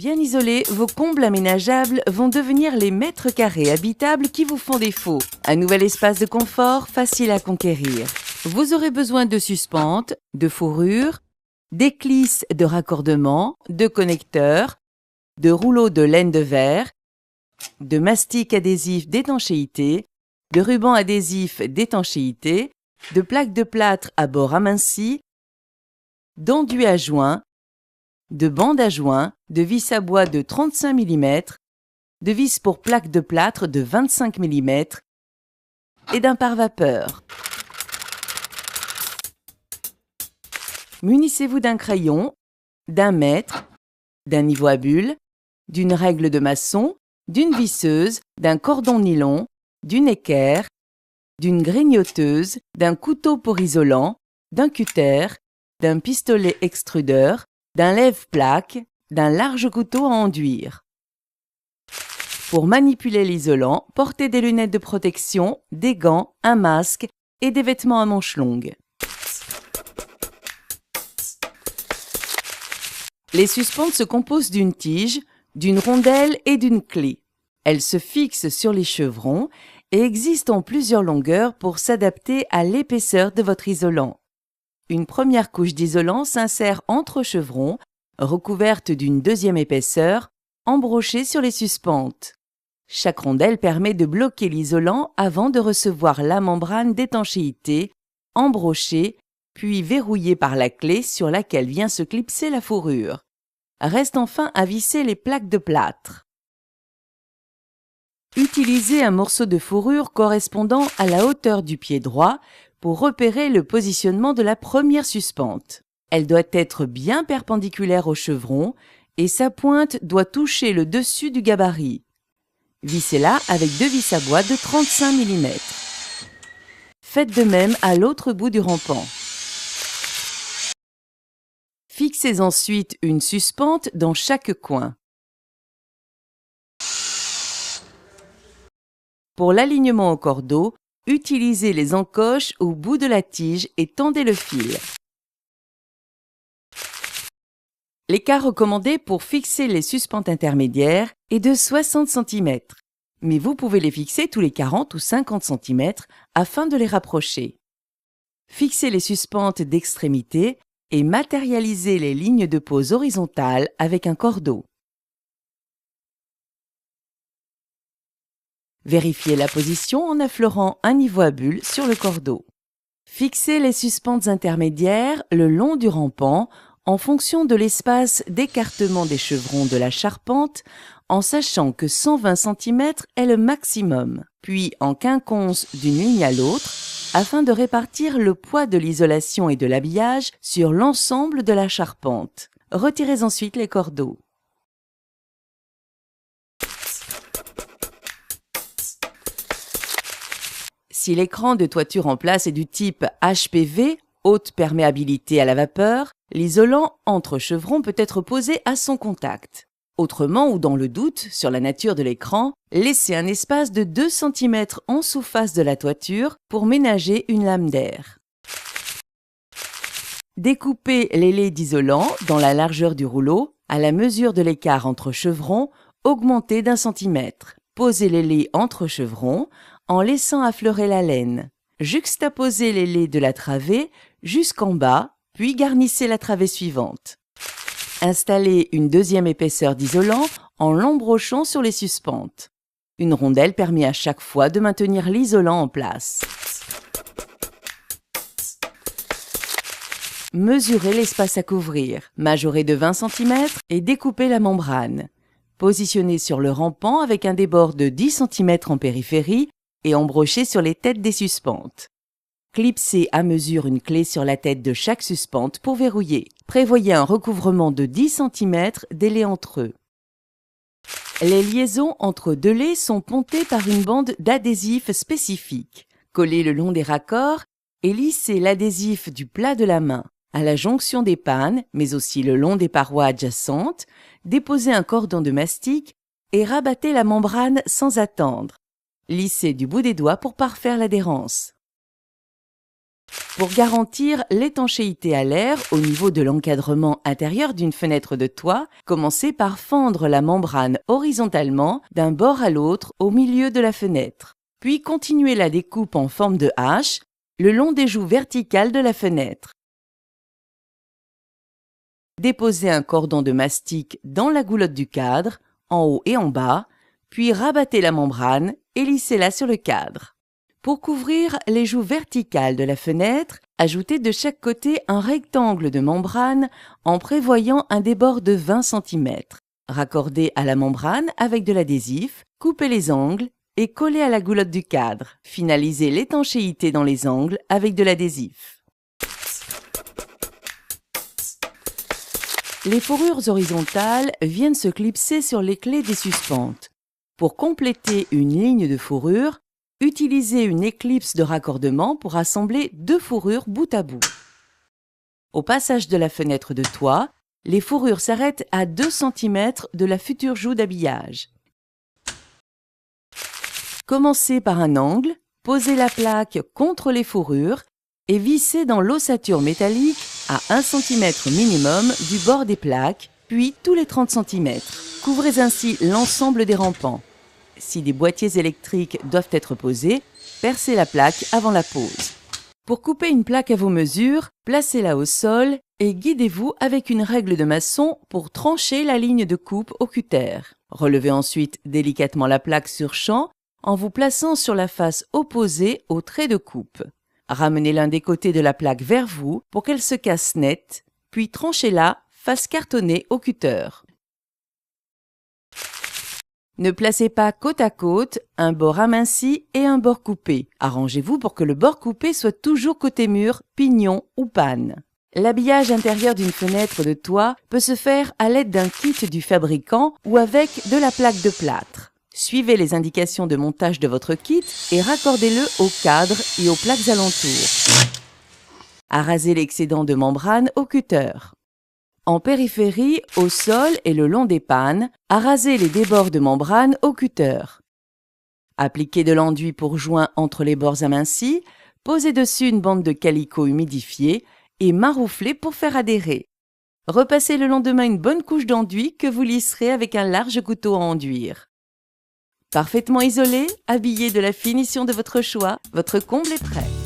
Bien isolés, vos combles aménageables vont devenir les mètres carrés habitables qui vous font défaut. Un nouvel espace de confort facile à conquérir. Vous aurez besoin de suspentes, de fourrures, d'éclisses de raccordement, de connecteurs, de rouleaux de laine de verre, de mastic adhésif d'étanchéité, de ruban adhésif d'étanchéité, de plaques de plâtre à bord aminci, d'enduits à joint, de bandes à joint, de vis à bois de 35 mm, de vis pour plaques de plâtre de 25 mm et d'un pare-vapeur. Munissez-vous d'un crayon, d'un mètre, d'un niveau à bulles, d'une règle de maçon, d'une visseuse, d'un cordon nylon, d'une équerre, d'une grignoteuse, d'un couteau pour isolant, d'un cutter, d'un pistolet extrudeur, d'un lève-plaque, d'un large couteau à enduire. Pour manipuler l'isolant, portez des lunettes de protection, des gants, un masque et des vêtements à manches longues. Les suspentes se composent d'une tige, d'une rondelle et d'une clé. Elles se fixent sur les chevrons et existent en plusieurs longueurs pour s'adapter à l'épaisseur de votre isolant. Une première couche d'isolant s'insère entre chevrons, recouverte d'une deuxième épaisseur, embrochée sur les suspentes. Chaque rondelle permet de bloquer l'isolant avant de recevoir la membrane d'étanchéité, embrochée, puis verrouillée par la clé sur laquelle vient se clipser la fourrure. Reste enfin à visser les plaques de plâtre. Utilisez un morceau de fourrure correspondant à la hauteur du pied droit pour repérer le positionnement de la première suspente. Elle doit être bien perpendiculaire au chevron et sa pointe doit toucher le dessus du gabarit. Vissez-la avec deux vis à bois de 35 mm. Faites de même à l'autre bout du rampant. Fixez ensuite une suspente dans chaque coin. Pour l'alignement au cordeau, utilisez les encoches au bout de la tige et tendez le fil. L'écart recommandé pour fixer les suspentes intermédiaires est de 60 cm, mais vous pouvez les fixer tous les 40 ou 50 cm afin de les rapprocher. Fixez les suspentes d'extrémité et matérialisez les lignes de pose horizontales avec un cordeau. Vérifiez la position en affleurant un niveau à bulles sur le cordeau. Fixez les suspentes intermédiaires le long du rampant en fonction de l'espace d'écartement des chevrons de la charpente, en sachant que 120 cm est le maximum, puis en quinconce d'une ligne à l'autre, afin de répartir le poids de l'isolation et de l'habillage sur l'ensemble de la charpente. Retirez ensuite les cordeaux. Si l'écran de toiture en place est du type HPV, haute perméabilité à la vapeur, l'isolant entre chevrons peut être posé à son contact. Autrement, ou dans le doute sur la nature de l'écran, laissez un espace de 2 cm en sous-face de la toiture pour ménager une lame d'air. Découpez les laies d'isolant dans la largeur du rouleau, à la mesure de l'écart entre chevrons, augmenté d'1 cm. Posez les laies entre chevrons en laissant affleurer la laine. Juxtaposez les laies de la travée jusqu'en bas, puis garnissez la travée suivante. Installez une deuxième épaisseur d'isolant en l'embrochant sur les suspentes. Une rondelle permet à chaque fois de maintenir l'isolant en place. Mesurez l'espace à couvrir, majorez de 20 cm et découpez la membrane. Positionnez sur le rampant avec un débord de 10 cm en périphérie et embrochez sur les têtes des suspentes. Clipsez à mesure une clé sur la tête de chaque suspente pour verrouiller. Prévoyez un recouvrement de 10 cm des laies entre eux. Les liaisons entre deux laies sont pontées par une bande d'adhésif spécifique. Collez le long des raccords et lissez l'adhésif du plat de la main. À la jonction des pannes, mais aussi le long des parois adjacentes, déposez un cordon de mastic et rabattez la membrane sans attendre. Lissez du bout des doigts pour parfaire l'adhérence. Pour garantir l'étanchéité à l'air au niveau de l'encadrement intérieur d'une fenêtre de toit, commencez par fendre la membrane horizontalement d'un bord à l'autre au milieu de la fenêtre. Puis continuez la découpe en forme de H le long des joues verticales de la fenêtre. Déposez un cordon de mastic dans la goulotte du cadre, en haut et en bas, puis rabattez la membrane et lissez-la sur le cadre. Pour couvrir les joues verticales de la fenêtre, ajoutez de chaque côté un rectangle de membrane en prévoyant un débord de 20 cm. Raccordez à la membrane avec de l'adhésif, coupez les angles et collez à la goulotte du cadre. Finalisez l'étanchéité dans les angles avec de l'adhésif. Les fourrures horizontales viennent se clipser sur les clés des suspentes. Pour compléter une ligne de fourrure, utilisez une éclipse de raccordement pour assembler deux fourrures bout à bout. Au passage de la fenêtre de toit, les fourrures s'arrêtent à 2 cm de la future joue d'habillage. Commencez par un angle, posez la plaque contre les fourrures et vissez dans l'ossature métallique à 1 cm minimum du bord des plaques, puis tous les 30 cm. Couvrez ainsi l'ensemble des rampants. Si des boîtiers électriques doivent être posés, percez la plaque avant la pose. Pour couper une plaque à vos mesures, placez-la au sol et guidez-vous avec une règle de maçon pour trancher la ligne de coupe au cutter. Relevez ensuite délicatement la plaque sur champ en vous plaçant sur la face opposée au trait de coupe. Ramenez l'un des côtés de la plaque vers vous pour qu'elle se casse net, puis tranchez-la face cartonnée au cutter. Ne placez pas côte à côte un bord aminci et un bord coupé. Arrangez-vous pour que le bord coupé soit toujours côté mur, pignon ou panne. L'habillage intérieur d'une fenêtre de toit peut se faire à l'aide d'un kit du fabricant ou avec de la plaque de plâtre. Suivez les indications de montage de votre kit et raccordez-le au cadre et aux plaques alentours. Arasez l'excédent de membrane au cutter. En périphérie, au sol et le long des pannes, arasez les débords de membrane au cutter. Appliquez de l'enduit pour joint entre les bords amincis, posez dessus une bande de calicot humidifié et marouflez pour faire adhérer. Repassez le lendemain une bonne couche d'enduit que vous lisserez avec un large couteau à enduire. Parfaitement isolé, habillé de la finition de votre choix, votre comble est prêt.